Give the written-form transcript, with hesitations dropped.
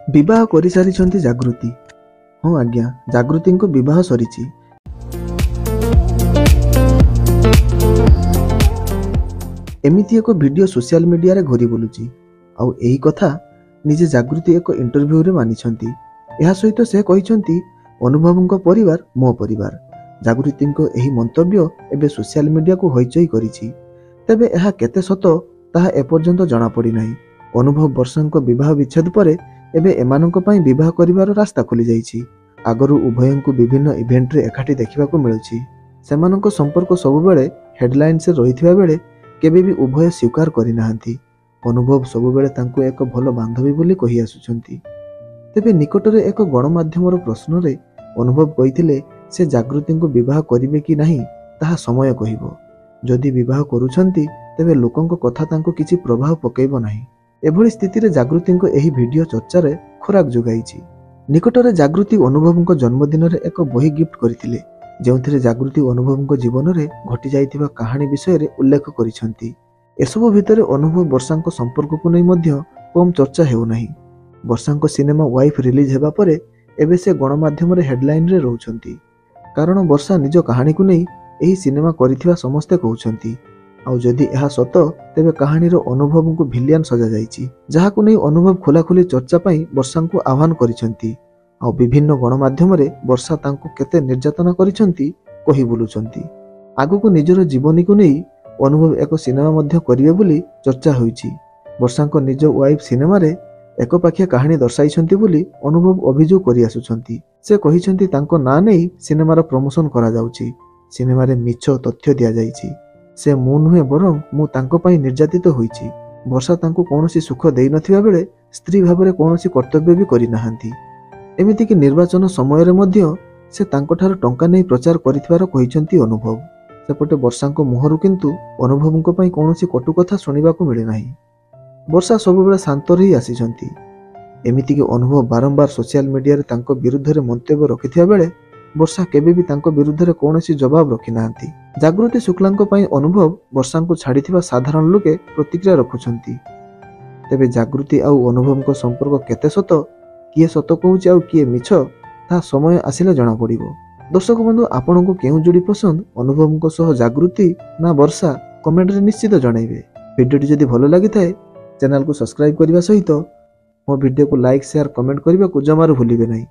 विवाह कर सारी जागृति। हाँ आज्ञा, जागृति को विवाह सरी। एमिती एक वीडियो सोशल मीडिया रे घोरी बुलुची। आउ एही कथा निजे जागृति एक इंटरव्यू रे मानिछंती। एहा सहित से कहिछंती अनुभवଙ୍କ परिवार मो परिवार। जागृति को एही मंतव्य एबे सोशल मीडिया को होइचई करिछि। तेबे एहा केते सत ताहा एपर्यंत जणा पड़ी नाही। अनुभव वर्षांक विवाह विच्छेद परे एबे एमानंक पई विवाह करिवार रास्ता खुली जाइछि। आगरु उभयंकु विभिन्न इवेंट रे एकाठी देखिबाकू मिलुछि। सेमानंक संपर्क सबुबेले हेडलाइन से रहिथिबा बेले केबे भी उभय स्वीकार करि नाहंती। अनुभव सबुबेले तांको एक भल बांधवी बोली कहि आसुछंती। तेबे निकटरे एक गणमाध्यमर प्रश्न रे अनुभव कहिथिले से जागृति को विवाह करिवे कि नाही ताहा समय कहिबो। जदि विवाह करूछंती तेबे लोकंक कथा तांको किछि प्रभाव पकेइबो नाही। एभली स्थिति रे जागृति को एही वीडियो चर्चा रे खोराक जोगाइछि। निकटरे जागृति अनुभव जन्मदिन रे एक बही गिफ्ट करथिले, जेउथिरे जागृति अनुभव जीवन रे घटी जाइथिबा कहानी विषय रे उल्लेख करिसंती। एसबु भितरे अनुभव वर्षांक संपर्क को नै मध्य कम चर्चा हेउ नाही। वर्षांक सिनेमा वाइफ रिलीज हेबा परे एबे से गणमाध्यम रे हेडलाइन रे रहउछंती। कारण वर्षा निज कहानी को नै एही सिनेमा करिथिबा समस्ते कहउछंती। आउ जदि एहा सत तेबे कहानी रो अनुभव को भिलियन सजा जाइछि, जहा को नै अनुभव खोलाखोली चर्चा पई वर्षांक आह्वान करिसंती। आउ विभिन्न गणमाध्यम रे वर्षा तांको केते निर्यातना करिसंती कहि बुलुचंती। आगु को निजर जीवनी को नै अनुभव एक सिनेमा मध्य करिवे बोली चर्चा होइछि। वर्षांक निज वाइफ सिनेमा रे एक पाखिया कहानी दर्शाइछंती बोली अनुभव अभियोग करि आसुछंती। से कहिछंती तांको ना नै सिनेमार प्रमोशन करा जाउछि। सिनेमा रे मिछ तथ्य दिया जाइछि। से मु नुहे बरं मु तांको पई निर्यातित होइछि। वर्षा तांको कोनोसी सुख देइ नथिबा बेले स्त्री भाबरे कोनोसी कर्तव्य भी करि नाहंती। एमिति कि निर्वाचन समय रे मध्य से तांको ठार टंका नै प्रचार करिथिबार कहिछंती अनुभव। सेपटे वर्षांको मुहरु किंतु अनुभवंको पई कोनोसी कटु कथा सुनिबाकू मिले नाही। वर्षा सबुबेले शांत रही आसीछंती। एमिति कि अनुभव बारंबार सोशल मीडिया रे तांको विरुद्ध रे मंतव्य रखिथिबा बेले वर्षा केबे भी तांको विरुद्ध रे कोनोसी जवाब रखि नाहंती। जागृति शुक्लांको पई अनुभव वर्षांको छाडिथिबा साधारण लोके प्रतिक्रिया रखुछंती। तेबे जागृति आउ अनुभवंको संपर्क केते सत, किए सत कहूछि आउ किए मिछ, ता समय आसिले जणा पड़िबो। दर्शक बंधु, आपनको केउ जोड़ी पसंद, अनुभवंको सह जागृति ना वर्षा, कमेंट रे निश्चित जणाइबे। वीडियोटी जदि भलो लागि थाए चैनल को सब्सक्राइब करबा सहित मो वीडियो को लाइक शेयर कमेंट करबा को जमारू भूलिबे नाही।